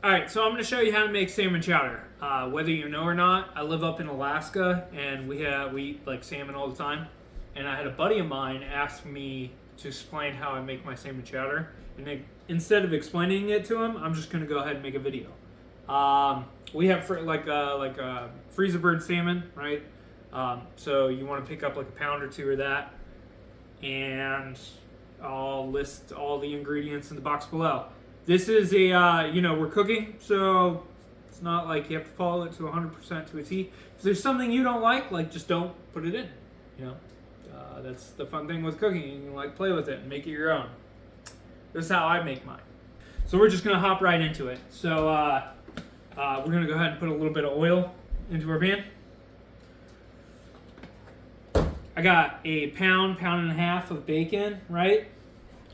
Alright, so I'm going to show you how to make salmon chowder. Whether you know or not, I live up in Alaska and we eat like salmon all the time. And I had a buddy of mine ask me to explain how I make my salmon chowder. And instead of explaining it to him, I'm just going to go ahead and make a video. We have freezer bird salmon, right? So you want to pick up like a pound or two of that. And I'll list all the ingredients in the box below. This is we're cooking, so it's not like you have to follow it to 100% to a T. If there's something you don't like just don't put it in. That's the fun thing with cooking. You can play with it and make it your own. This is how I make mine. So we're just gonna hop right into it. So we're gonna go ahead and put a little bit of oil into our pan. I got a pound and a half of bacon, right?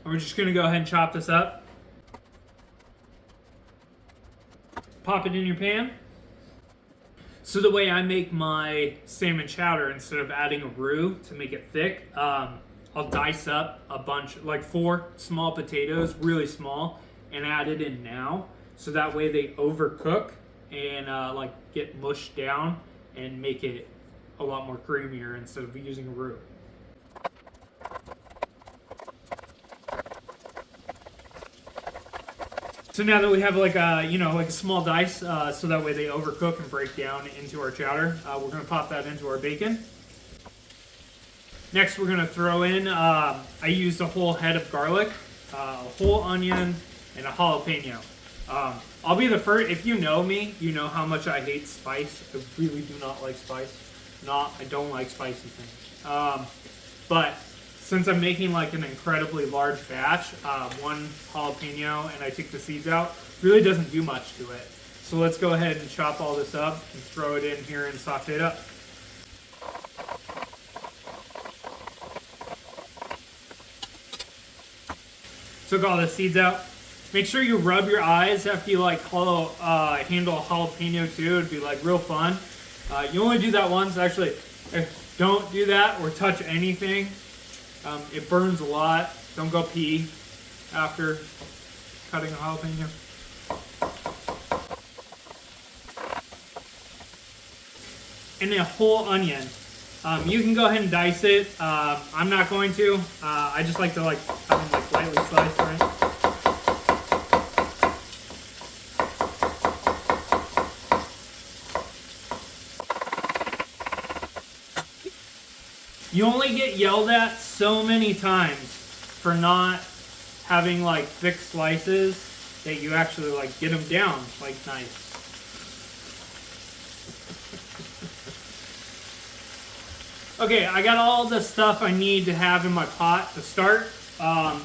And we're just gonna go ahead and chop this up. Pop it in your pan. So the way I make my salmon chowder, instead of adding a roux to make it thick, I'll dice up a bunch, like 4 small potatoes, really small, and add it in now. So that way they overcook and get mushed down and make it a lot more creamier instead of using a roux. So now that we have like a small dice, so that way they overcook and break down into our chowder, we're gonna pop that into our bacon. Next, we're gonna throw in, I used a whole head of garlic, a whole onion, and a jalapeno. I'll be the first, if you know me, you know how much I hate spice. I really do not like spice. I don't like spicy things. But since I'm making like an incredibly large batch, 1 jalapeno, and I take the seeds out, really doesn't do much to it. So let's go ahead and chop all this up and throw it in here and saute it up. Took all the seeds out. Make sure you rub your eyes after you handle a jalapeno too. It'd be real fun. You only do that once. Actually, don't do that or touch anything. It burns a lot. Don't go pee after cutting a jalapeno. And a whole onion. You can go ahead and dice it. I'm not going to. I just like to have them lightly sliced, right? You only get yelled at so many times for not having thick slices that you actually get them down nice. Okay, I got all the stuff I need to have in my pot to start,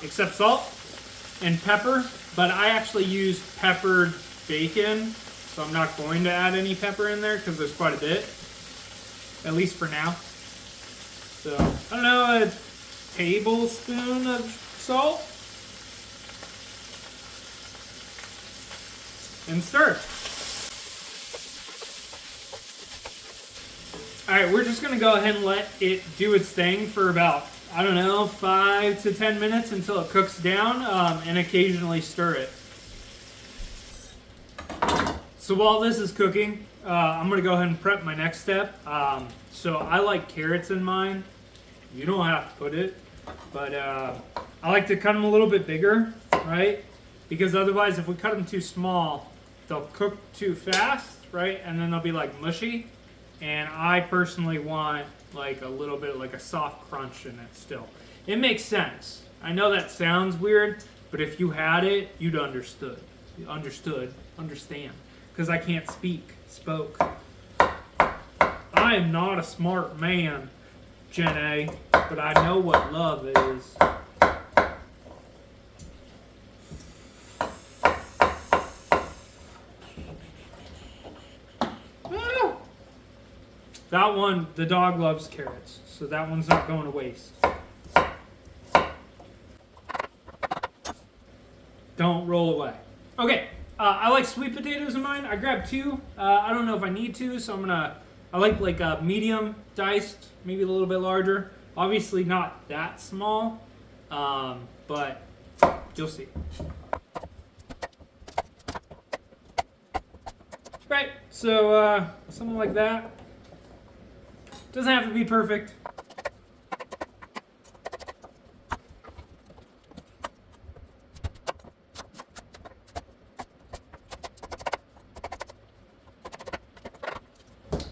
except salt and pepper, but I actually used peppered bacon, so I'm not going to add any pepper in there because there's quite a bit, at least for now. So, I don't know, a tablespoon of salt. And stir. Alright, we're just going to go ahead and let it do its thing for about, 5 to 10 minutes until it cooks down, and occasionally stir it. So while this is cooking, I'm going to go ahead and prep my next step. So I like carrots in mine. You don't have to put it, but I like to cut them a little bit bigger, right? Because otherwise, if we cut them too small, they'll cook too fast, right? And then they'll be mushy. And I personally want a little bit of a soft crunch in it still. It makes sense. I know that sounds weird, but if you had it, you'd understand. Because I can't spoke. I am not a smart man, Jen A, but I know what love is. Ah! That one, the dog loves carrots, so that one's not going to waste. Don't roll away. Okay. I like sweet potatoes in mine. I grabbed 2. I don't know if I need to, so I like a medium diced, maybe a little bit larger. Obviously not that small, but you'll see. Right, so something like that. Doesn't have to be perfect.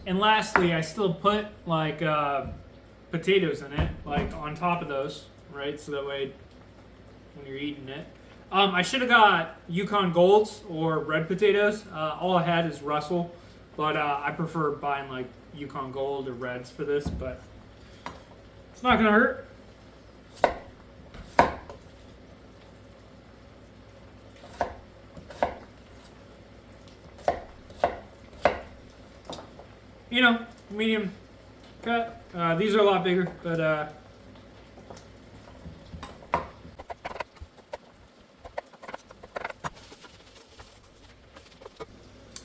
And lastly, I still put like potatoes in it, like on top of those, right? So that way, when you're eating it, I should have got Yukon Golds or red potatoes. All I had is Russell, but I prefer buying like Yukon Gold or Reds for this. But it's not gonna hurt. You know, medium cut. These are a lot bigger, but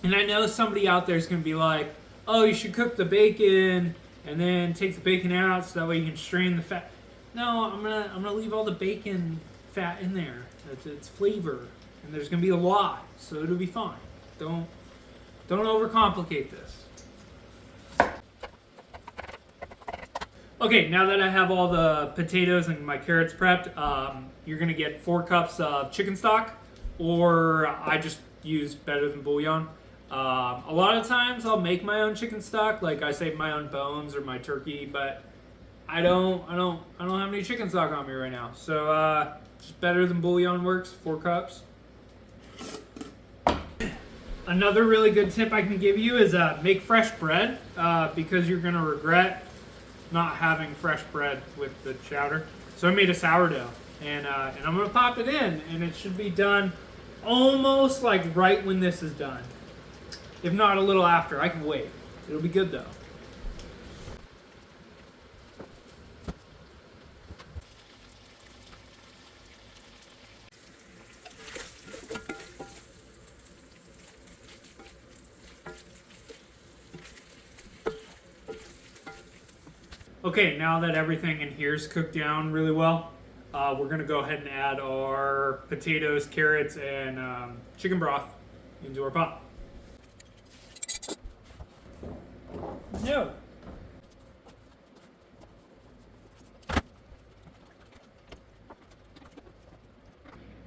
and I know somebody out there is going to be like, oh, you should cook the bacon and then take the bacon out so that way you can strain the fat. No, I'm gonna leave all the bacon fat in there. It's flavor, and there's gonna be a lot, so it'll be fine. Don't overcomplicate this. Okay, now that I have all the potatoes and my carrots prepped, you're gonna get 4 cups of chicken stock, or I just use Better Than Bouillon. A lot of times I'll make my own chicken stock, like I save my own bones or my turkey, but I don't have any chicken stock on me right now. So just Better Than Bouillon works. 4 cups. Another really good tip I can give you is make fresh bread, because you're gonna regret not having fresh bread with the chowder. So I made a sourdough, and I'm gonna pop it in, and it should be done almost like right when this is done. If not a little after, I can wait. It'll be good though. Okay, now that everything in here is cooked down really well, we're gonna go ahead and add our potatoes, carrots, and chicken broth into our pot. No.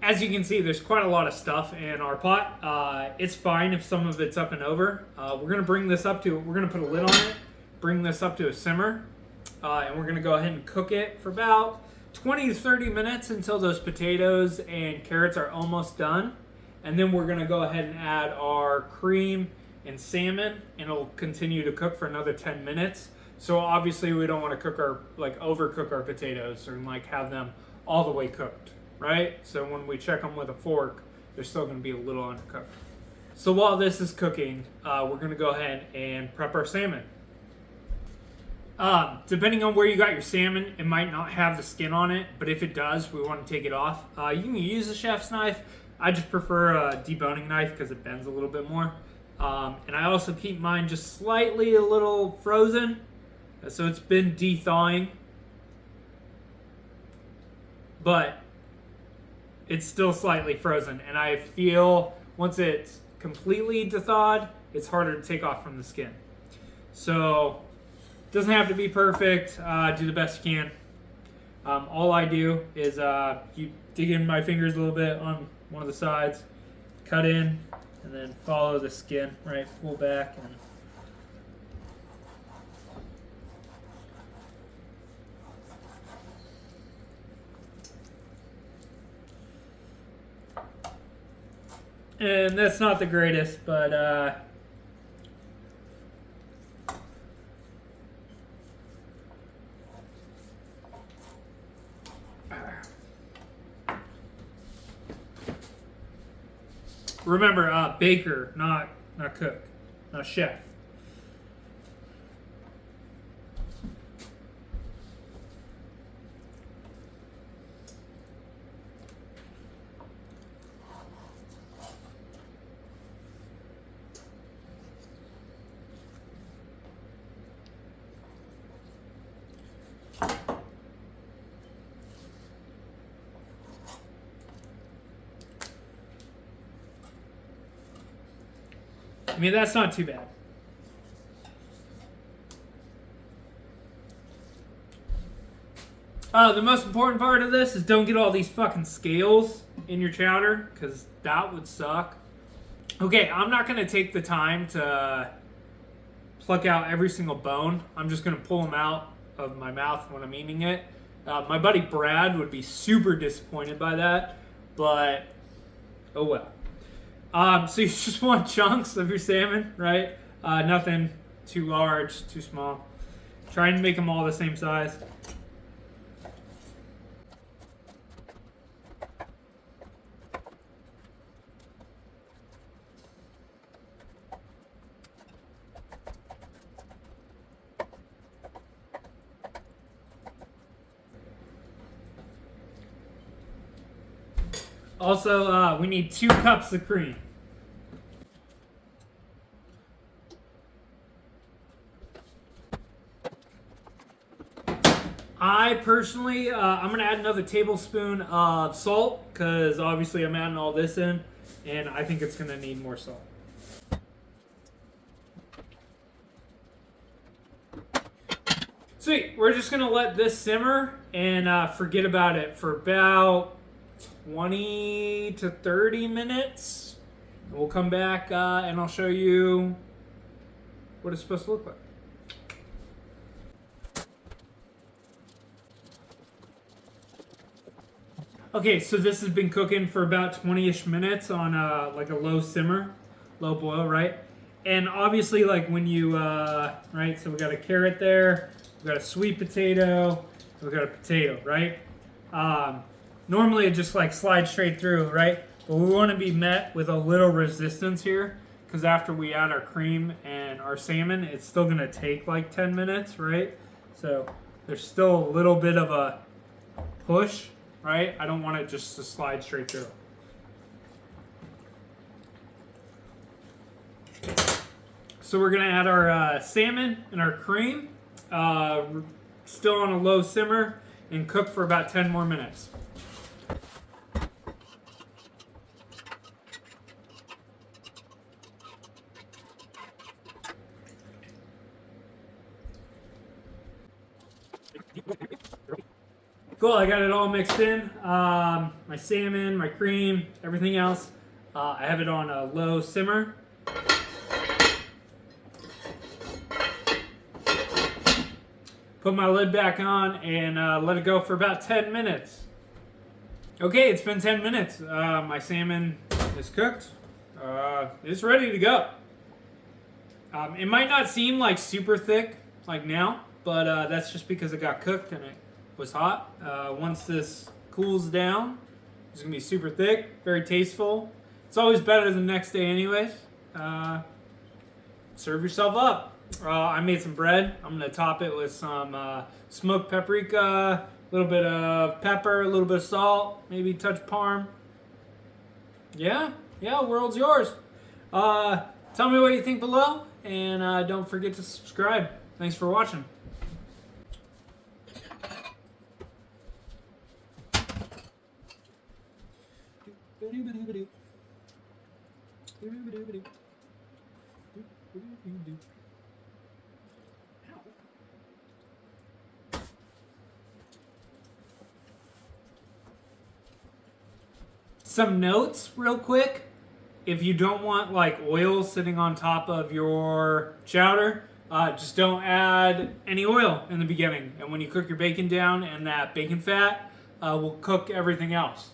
As you can see, there's quite a lot of stuff in our pot. It's fine if some of it's up and over. We're gonna bring this up to, we're gonna put a lid on it, bring this up to a simmer, and we're gonna go ahead and cook it for about 20 to 30 minutes until those potatoes and carrots are almost done. And then we're gonna go ahead and add our cream and salmon, and it'll continue to cook for another 10 minutes. So obviously we don't want to cook our, like, overcook our potatoes or like have them all the way cooked, right? So when we check them with a fork, they're still going to be a little undercooked. So while this is cooking, we're going to go ahead and prep our salmon. Depending on where you got your salmon, it might not have the skin on it, but if it does, we want to take it off. You can use a chef's knife. I just prefer a deboning knife because it bends a little bit more. And I also keep mine just slightly a little frozen, so it's been de-thawing, but it's still slightly frozen, and I feel once it's completely de-thawed, it's harder to take off from the skin. So it doesn't have to be perfect. Do the best you can. All I do is you dig in my fingers a little bit on one of the sides, cut in, and then follow the skin, right? Pull back and that's not the greatest, but remember, baker, not cook, not chef. I mean, that's not too bad. The most important part of this is don't get all these fucking scales in your chowder, because that would suck. Okay, I'm not going to take the time to pluck out every single bone. I'm just going to pull them out of my mouth when I'm eating it. My buddy Brad would be super disappointed by that, but oh well. So you just want chunks of your salmon, right? Nothing too large, too small. Try and make them all the same size. Also, we need 2 cups of cream. I personally, I'm going to add another tablespoon of salt, because obviously I'm adding all this in, and I think it's going to need more salt. Sweet, we're just going to let this simmer and forget about it for about 20 to 30 minutes. And we'll come back and I'll show you what it's supposed to look like. Okay, so this has been cooking for about 20-ish minutes on like a low simmer, low boil, right? And obviously, like when you, right, so we got a carrot there, we got a sweet potato, we got a potato, right? Normally it just like slides straight through, right? But we want to be met with a little resistance here, because after we add our cream and our salmon, it's still going to take like 10 minutes, right? So there's still a little bit of a push, right? I don't want it just to slide straight through. So we're going to add our salmon and our cream, still on a low simmer, and cook for about 10 more minutes. Cool, I got it all mixed in. My salmon, my cream, everything else. I have it on a low simmer. Put my lid back on and let it go for about 10 minutes. Okay, it's been 10 minutes. My salmon is cooked. It's ready to go. It might not seem like super thick like now, but that's just because it got cooked and it was hot. Once this cools down, it's gonna be super thick, very tasteful. It's always better the next day anyways. Serve yourself up. I made some bread. I'm gonna top it with some smoked paprika, a little bit of pepper, a little bit of salt, maybe a touch parm. Yeah, world's yours. Tell me what you think below, and don't forget to subscribe. Thanks for watching. Some notes real quick. If you don't want like oil sitting on top of your chowder, just don't add any oil in the beginning. And when you cook your bacon down, and that bacon fat will cook everything else.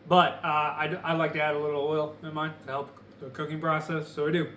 But I like to add a little oil in mine to help the cooking process, so I do.